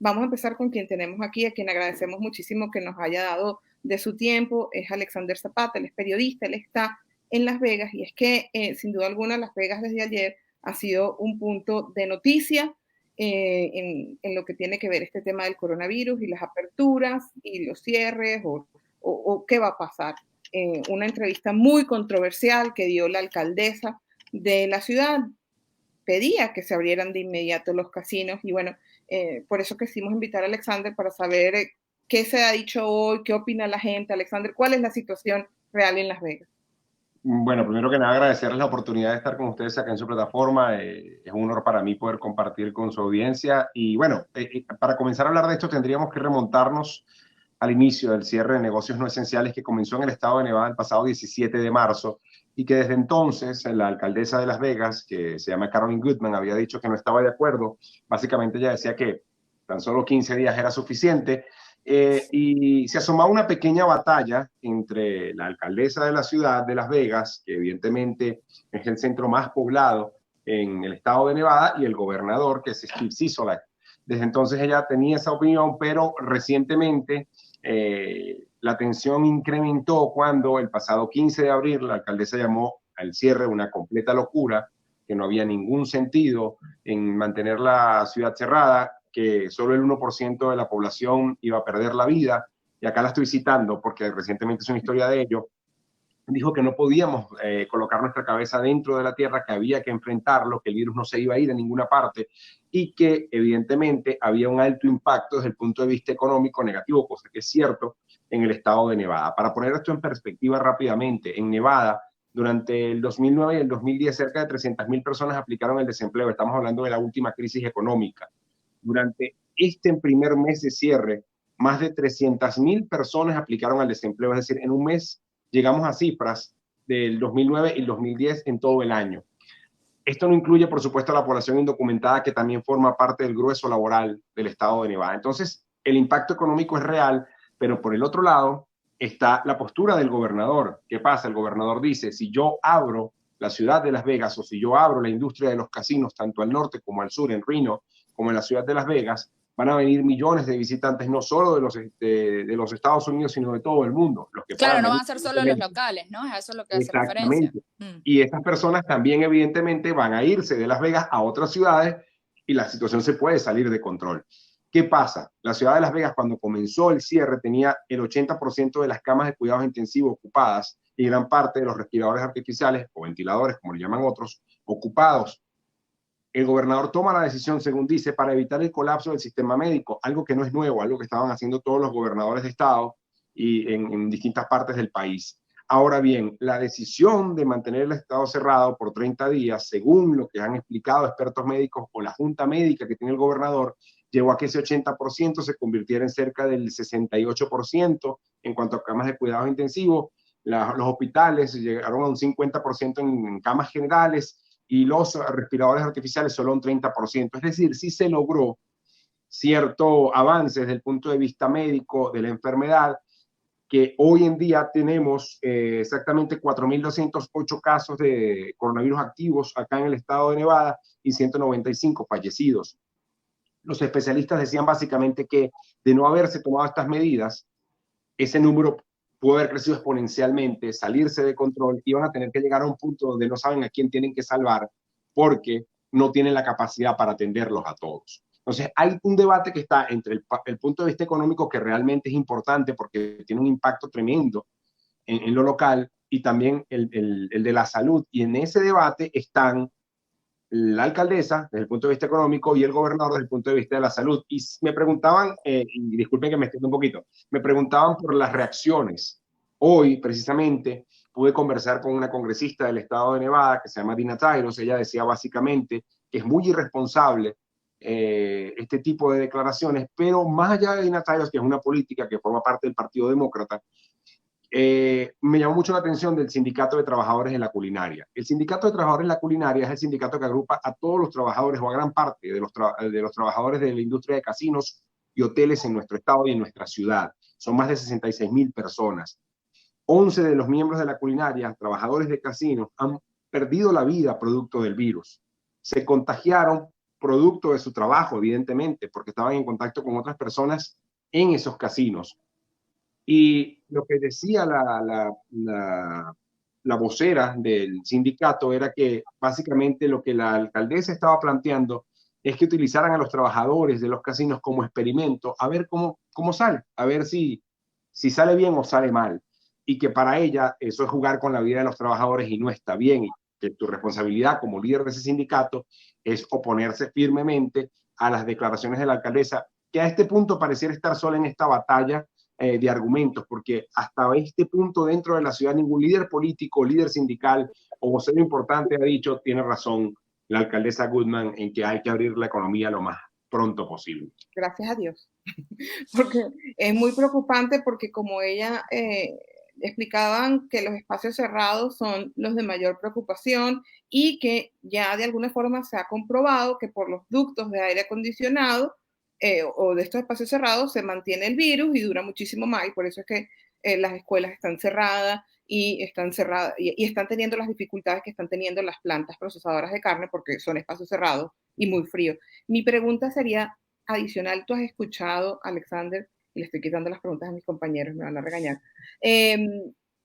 Vamos a empezar con quien tenemos aquí, a quien agradecemos muchísimo que nos haya dado de su tiempo, es Alexander Zapata, él es periodista, él está en Las Vegas, y es que sin duda alguna Las Vegas desde ayer ha sido un punto de noticia en lo que tiene que ver este tema del coronavirus y las aperturas y los cierres o qué va a pasar. Una entrevista muy controversial que dio la alcaldesa de la ciudad, pedía que se abrieran de inmediato los casinos y bueno, por eso quisimos invitar a Alexander para saber qué se ha dicho hoy, qué opina la gente. Alexander, ¿cuál es la situación real en Las Vegas? Bueno, primero que nada agradecerles la oportunidad de estar con ustedes acá en su plataforma. Es un honor para mí poder compartir con su audiencia. Y bueno, para comenzar a hablar de esto tendríamos que remontarnos al inicio del cierre de negocios no esenciales que comenzó en el estado de Nevada el pasado 17 de marzo y que desde entonces la alcaldesa de Las Vegas, que se llama Carolyn Goodman, había dicho que no estaba de acuerdo. Básicamente ella decía que tan solo 15 días era suficiente. Y se asomaba una pequeña batalla entre la alcaldesa de la ciudad de Las Vegas, que evidentemente es el centro más poblado en el estado de Nevada, y el gobernador, que es Steve Sisolak. Desde entonces ella tenía esa opinión, pero recientemente la tensión incrementó cuando el pasado 15 de abril la alcaldesa llamó al cierre una completa locura, que no había ningún sentido en mantener la ciudad cerrada, que solo el 1% de la población iba a perder la vida, y acá la estoy citando porque recientemente es una historia de ello. Dijo que no podíamos colocar nuestra cabeza dentro de la tierra, que había que enfrentarlo, que el virus no se iba a ir a ninguna parte y que evidentemente había un alto impacto desde el punto de vista económico negativo, cosa que es cierto, en el estado de Nevada. Para poner esto en perspectiva rápidamente, en Nevada durante el 2009 y el 2010 cerca de 300.000 personas aplicaron el desempleo. Estamos hablando de la última crisis económica. Durante este primer mes de cierre, más de 300.000 personas aplicaron al desempleo, es decir, en un mes llegamos a cifras del 2009 y el 2010 en todo el año. Esto no incluye, por supuesto, a la población indocumentada, que también forma parte del grueso laboral del estado de Nevada. Entonces, el impacto económico es real, pero por el otro lado está la postura del gobernador. ¿Qué pasa? El gobernador dice, si yo abro la ciudad de Las Vegas o si yo abro la industria de los casinos, tanto al norte como al sur, en Reno, como en la ciudad de Las Vegas, van a venir millones de visitantes, no solo de los Estados Unidos, sino de todo el mundo, los que Claro, puedan no van venir. a ser solo los locales, ¿no? Es a eso lo que hace referencia. Exactamente. Y estas personas también evidentemente van a irse de Las Vegas a otras ciudades y la situación se puede salir de control. ¿Qué pasa? La ciudad de Las Vegas, cuando comenzó el cierre, tenía el 80% de las camas de cuidados intensivos ocupadas y gran parte de los respiradores artificiales o ventiladores, como le llaman otros, ocupados. El gobernador toma la decisión, según dice, para evitar el colapso del sistema médico, algo que no es nuevo, algo que estaban haciendo todos los gobernadores de estado y en distintas partes del país. Ahora bien, la decisión de mantener el estado cerrado por 30 días, según lo que han explicado expertos médicos o la junta médica que tiene el gobernador, llevó a que ese 80% se convirtiera en cerca del 68% en cuanto a camas de cuidados intensivos. Los hospitales llegaron a un 50% en camas generales y los respiradores artificiales solo un 30%. Es decir, sí se logró cierto avance desde el punto de vista médico de la enfermedad, que hoy en día tenemos exactamente 4.208 casos de coronavirus activos acá en el estado de Nevada y 195 fallecidos. Los especialistas decían básicamente que de no haberse tomado estas medidas, ese número pudo haber crecido exponencialmente, salirse de control, y van a tener que llegar a un punto donde no saben a quién tienen que salvar porque no tienen la capacidad para atenderlos a todos. Entonces, hay un debate que está entre el punto de vista económico, que realmente es importante porque tiene un impacto tremendo en lo local, y también el de la salud. Y en ese debate están la alcaldesa desde el punto de vista económico y el gobernador desde el punto de vista de la salud. Y me preguntaban, y disculpen que me extienda un poquito, me preguntaban por las reacciones. Hoy, precisamente, pude conversar con una congresista del estado de Nevada que se llama Dina Tyros. Ella decía básicamente que es muy irresponsable este tipo de declaraciones, pero más allá de Dina Tyros, que es una política que forma parte del Partido Demócrata, me llamó mucho la atención del Sindicato de Trabajadores en la Culinaria. El Sindicato de Trabajadores en la Culinaria es el sindicato que agrupa a todos los trabajadores, o a gran parte de los trabajadores de la industria de casinos y hoteles en nuestro estado y en nuestra ciudad. Son más de 66.000 personas. 11 de los miembros de la culinaria, trabajadores de casinos, han perdido la vida producto del virus. Se contagiaron producto de su trabajo, evidentemente, porque estaban en contacto con otras personas en esos casinos. Y lo que decía la vocera del sindicato era que básicamente lo que la alcaldesa estaba planteando es que utilizaran a los trabajadores de los casinos como experimento, a ver cómo sale, a ver si sale bien o sale mal. Y que para ella eso es jugar con la vida de los trabajadores y no está bien. Y que tu responsabilidad como líder de ese sindicato es oponerse firmemente a las declaraciones de la alcaldesa, que a este punto pareciera estar sola en esta batalla de argumentos, porque hasta este punto dentro de la ciudad ningún líder político, líder sindical o vocero importante ha dicho, tiene razón la alcaldesa Goodman en que hay que abrir la economía lo más pronto posible. Gracias a Dios, porque es muy preocupante porque como ella explicaban que los espacios cerrados son los de mayor preocupación y que ya de alguna forma se ha comprobado que por los ductos de aire acondicionado o de estos espacios cerrados se mantiene el virus y dura muchísimo más, y por eso es que las escuelas están cerradas y están teniendo las dificultades que están teniendo las plantas procesadoras de carne porque son espacios cerrados y muy fríos. Mi pregunta sería adicional, tú has escuchado, Alexander, y le estoy quitando las preguntas a mis compañeros, me van a regañar,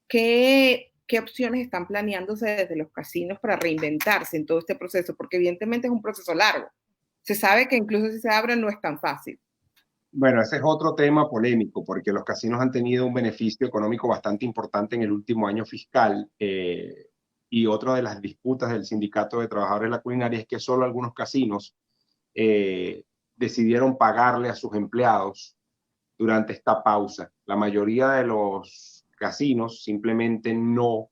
¿qué opciones están planeándose desde los casinos para reinventarse en todo este proceso? Porque evidentemente es un proceso largo. Se sabe que incluso si se abren no es tan fácil. Bueno, ese es otro tema polémico, porque los casinos han tenido un beneficio económico bastante importante en el último año fiscal. Y otra de las disputas del Sindicato de Trabajadores de la Culinaria es que solo algunos casinos decidieron pagarle a sus empleados durante esta pausa. La mayoría de los casinos simplemente no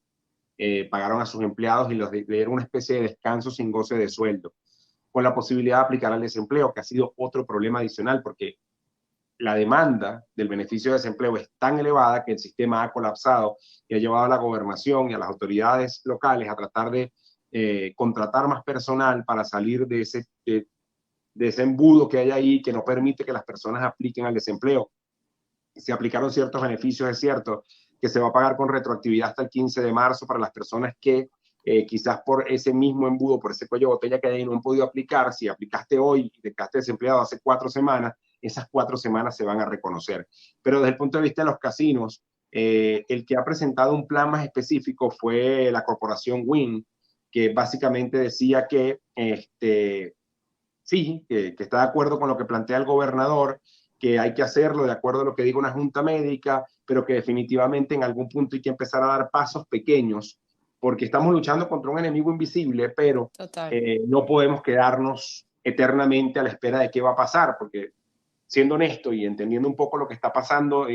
pagaron a sus empleados y les dieron una especie de descanso sin goce de sueldo, con la posibilidad de aplicar al desempleo, que ha sido otro problema adicional, porque la demanda del beneficio de desempleo es tan elevada que el sistema ha colapsado y ha llevado a la gobernación y a las autoridades locales a tratar de contratar más personal para salir de ese embudo que hay ahí que no permite que las personas apliquen al desempleo. Se aplicaron ciertos beneficios, es cierto, que se va a pagar con retroactividad hasta el 15 de marzo para las personas que quizás por ese mismo embudo, por ese cuello de botella que hay ahí no han podido aplicar. Si aplicaste hoy y te quedaste desempleado hace 4 semanas, esas 4 semanas se van a reconocer. Pero desde el punto de vista de los casinos, el que ha presentado un plan más específico fue la corporación Wynn, que básicamente decía que sí, que está de acuerdo con lo que plantea el gobernador, que hay que hacerlo de acuerdo a lo que diga una junta médica, pero que definitivamente en algún punto hay que empezar a dar pasos pequeños, porque estamos luchando contra un enemigo invisible, pero no podemos quedarnos eternamente a la espera de qué va a pasar, porque siendo honesto y entendiendo un poco lo que está pasando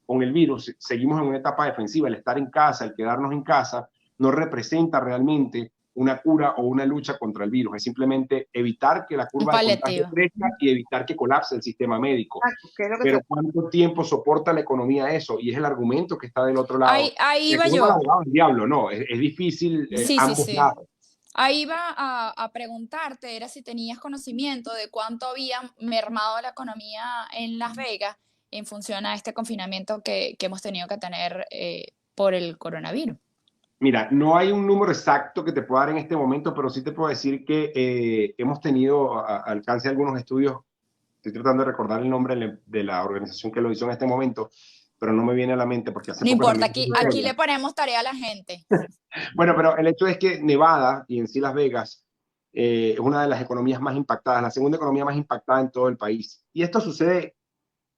con el virus, seguimos en una etapa defensiva. El estar en casa, el quedarnos en casa, no representa realmente una cura o una lucha contra el virus. Es simplemente evitar que la curva de contagio crezca y evitar que colapse el sistema médico. Pero ¿cuánto tiempo soporta la economía eso? Y es el argumento que está del otro lado. Ahí iba yo. El diablo, no, es difícil ambos lados. Ahí iba a preguntarte, era si tenías conocimiento de cuánto había mermado la economía en Las Vegas en función a este confinamiento que hemos tenido que tener por el coronavirus. Mira, no hay un número exacto que te pueda dar en este momento, pero sí te puedo decir que hemos tenido alcance algunos estudios. Estoy tratando de recordar el nombre de la organización que lo hizo en este momento, pero no me viene a la mente porque hace no poco... importa, aquí le ponemos tarea a la gente. Bueno, pero el hecho es que Nevada y en sí Las Vegas es una de las economías más impactadas, la segunda economía más impactada en todo el país. Y esto sucede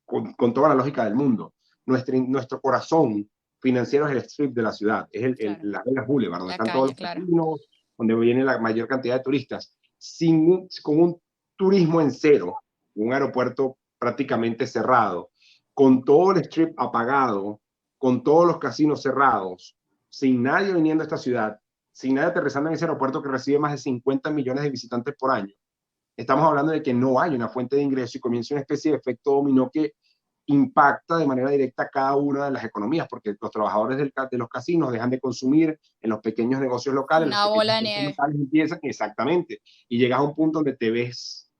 con toda la lógica del mundo. Nuestro corazón financiero es el strip de la ciudad, es Las Vegas Boulevard, donde están todos los casinos, donde viene la mayor cantidad de turistas. Con un turismo en cero, un aeropuerto prácticamente cerrado, con todo el strip apagado, con todos los casinos cerrados, sin nadie viniendo a esta ciudad, sin nadie aterrizando en ese aeropuerto que recibe más de 50 millones de visitantes por año. Estamos hablando de que no hay una fuente de ingreso y comienza una especie de efecto dominó que impacta de manera directa cada una de las economías, porque los trabajadores de los casinos dejan de consumir en los pequeños negocios locales. Una bola de nieve. Empiezan, exactamente, y llegas a un punto donde te ves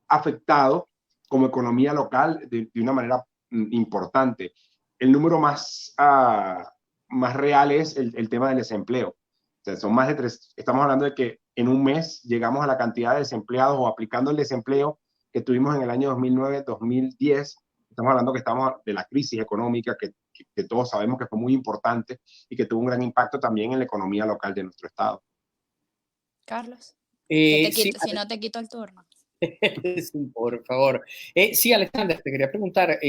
afectado como economía local de una manera importante. El número más real es el tema del desempleo. O sea, son más de estamos hablando de que en un mes llegamos a la cantidad de desempleados o aplicando el desempleo que tuvimos en el año 2009-2010. Estamos hablando que estamos de la crisis económica que todos sabemos que fue muy importante y que tuvo un gran impacto también en la economía local de nuestro estado. Carlos, Sí, si no te quito el turno. sí, por favor. Sí, Alexander, te quería preguntar,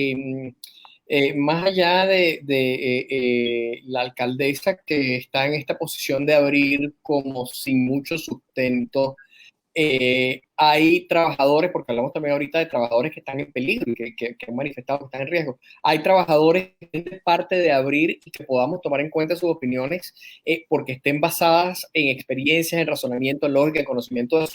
más allá de la alcaldesa que está en esta posición de abrir como sin mucho sustento, hay trabajadores, porque hablamos también ahorita de trabajadores que están en peligro y que han manifestado que están en riesgo. Hay trabajadores que tienen parte de abrir y que podamos tomar en cuenta sus opiniones porque estén basadas en experiencias, en razonamiento, en lógica, en conocimiento de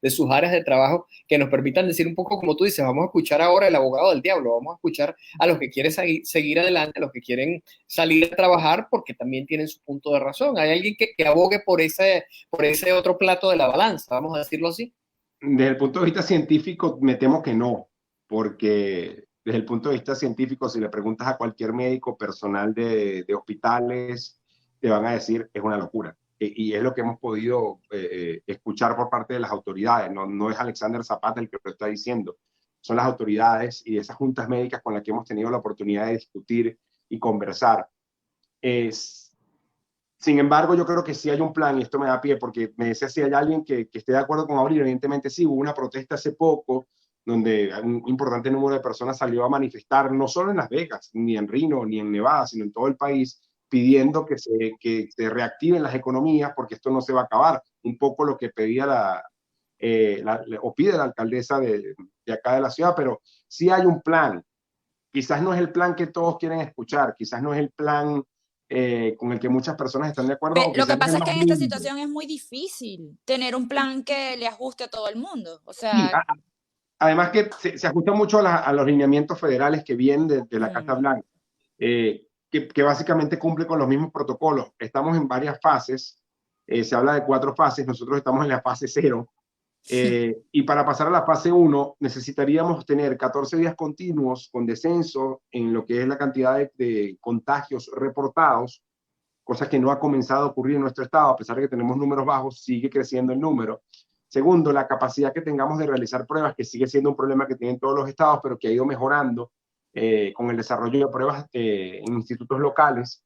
sus áreas de trabajo, que nos permitan decir un poco, como tú dices, vamos a escuchar ahora el abogado del diablo, vamos a escuchar a los que quieren seguir adelante, a los que quieren salir a trabajar porque también tienen su punto de razón. Hay alguien que abogue por ese otro plato de la balanza, vamos a decirlo así. Desde el punto de vista científico, me temo que no, porque desde el punto de vista científico, si le preguntas a cualquier médico, personal de hospitales, te van a decir es una locura. Y es lo que hemos podido escuchar por parte de las autoridades. No es Alexander Zapata el que lo está diciendo, son las autoridades y esas juntas médicas con las que hemos tenido la oportunidad de discutir y conversar. Sin embargo, yo creo que sí hay un plan, y esto me da pie, porque me decía si hay alguien que esté de acuerdo con abrir. Evidentemente sí, hubo una protesta hace poco, donde un importante número de personas salió a manifestar, no solo en Las Vegas, ni en Reno, ni en Nevada, sino en todo el país, pidiendo que se reactiven las economías, porque esto no se va a acabar. Un poco lo que pedía o pide la alcaldesa de acá de la ciudad, pero sí hay un plan. Quizás no es el plan que todos quieren escuchar, quizás no es el plan con el que muchas personas están de acuerdo. Lo que pasa es que en esta situación es muy difícil tener un plan que le ajuste a todo el mundo. O sea, sí, además que se ajusta mucho a los lineamientos federales que vienen de la Casa Blanca, que básicamente cumple con los mismos protocolos. Estamos en varias fases, se habla de 4 fases, nosotros estamos en la fase 0. Y para pasar a la fase 1 necesitaríamos tener 14 días continuos con descenso en lo que es la cantidad de contagios reportados, cosa que no ha comenzado a ocurrir en nuestro estado, a pesar de que tenemos números bajos, sigue creciendo el número. Segundo, la capacidad que tengamos de realizar pruebas, que sigue siendo un problema que tienen todos los estados, pero que ha ido mejorando con el desarrollo de pruebas en institutos locales.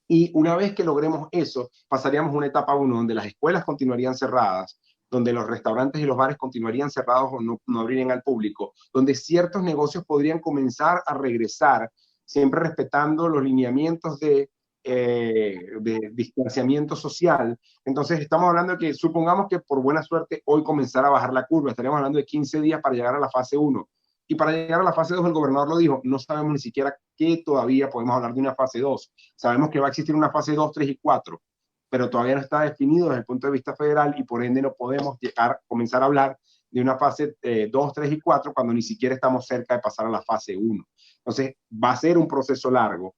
Y una vez que logremos eso, pasaríamos a una etapa 1, donde las escuelas continuarían cerradas, donde los restaurantes y los bares continuarían cerrados o no abrirían al público, donde ciertos negocios podrían comenzar a regresar, siempre respetando los lineamientos de distanciamiento social. Entonces estamos hablando de que supongamos que por buena suerte hoy comenzara a bajar la curva, estaríamos hablando de 15 días para llegar a la fase 1. Y para llegar a la fase 2, el gobernador lo dijo, no sabemos ni siquiera qué todavía podemos hablar de una fase 2. Sabemos que va a existir una fase 2, 3 y 4, pero todavía no está definido desde el punto de vista federal y por ende no podemos comenzar a hablar de una fase 2, 3 y 4 cuando ni siquiera estamos cerca de pasar a la fase 1. Entonces va a ser un proceso largo,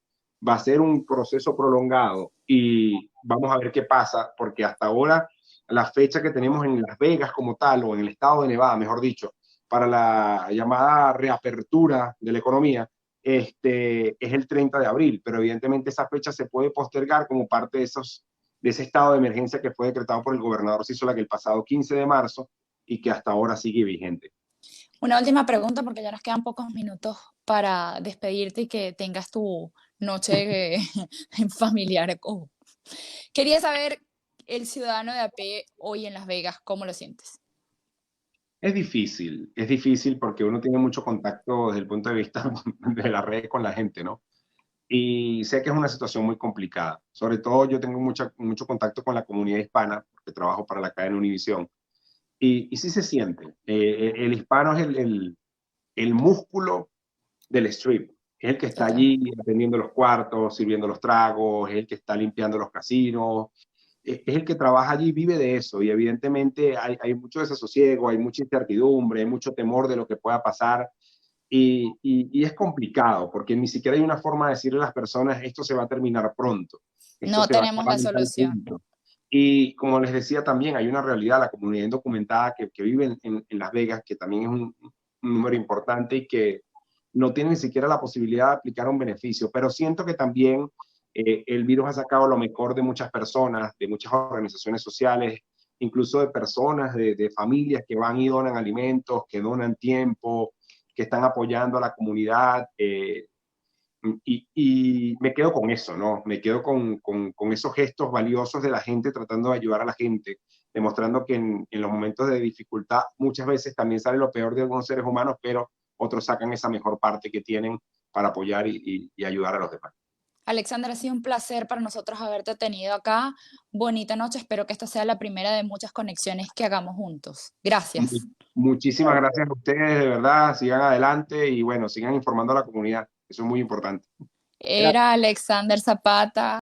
va a ser un proceso prolongado y vamos a ver qué pasa, porque hasta ahora la fecha que tenemos en Las Vegas como tal, o en el estado de Nevada, mejor dicho, para la llamada reapertura de la economía, es el 30 de abril, pero evidentemente esa fecha se puede postergar como parte de ese estado de emergencia que fue decretado por el gobernador Císola el pasado 15 de marzo y que hasta ahora sigue vigente. Una última pregunta, porque ya nos quedan pocos minutos para despedirte y que tengas tu noche familiar. Quería saber, el ciudadano de a pie hoy en Las Vegas, ¿cómo lo sientes? Es difícil porque uno tiene mucho contacto desde el punto de vista de las redes con la gente, ¿no? Y sé que es una situación muy complicada. Sobre todo yo tengo mucho contacto con la comunidad hispana, porque trabajo para la cadena Univisión. Y sí se siente. El hispano es el músculo del strip. Es el que está allí atendiendo los cuartos, sirviendo los tragos, es el que está limpiando los casinos, es el que trabaja allí, vive de eso. Y evidentemente hay mucho desasosiego, hay mucha incertidumbre, hay mucho temor de lo que pueda pasar. Y es complicado, porque ni siquiera hay una forma de decirle a las personas, esto se va a terminar pronto. No tenemos la solución. Y como les decía también, hay una realidad, la comunidad indocumentada que vive en Las Vegas, que también es un número importante y que no tiene ni siquiera la posibilidad de aplicar un beneficio. Pero siento que también el virus ha sacado lo mejor de muchas personas, de muchas organizaciones sociales, incluso de personas, de familias que van y donan alimentos, que donan tiempo, que están apoyando a la comunidad. Y me quedo con eso, ¿no? Me quedo con esos gestos valiosos de la gente tratando de ayudar a la gente, demostrando que en los momentos de dificultad muchas veces también sale lo peor de algunos seres humanos, pero otros sacan esa mejor parte que tienen para apoyar y ayudar a los demás. Alexander, ha sido un placer para nosotros haberte tenido acá. Bonita noche, espero que esta sea la primera de muchas conexiones que hagamos juntos. Gracias. Muchísimas gracias a ustedes, de verdad, sigan adelante y bueno, sigan informando a la comunidad, eso es muy importante. Era Alexander Zapata.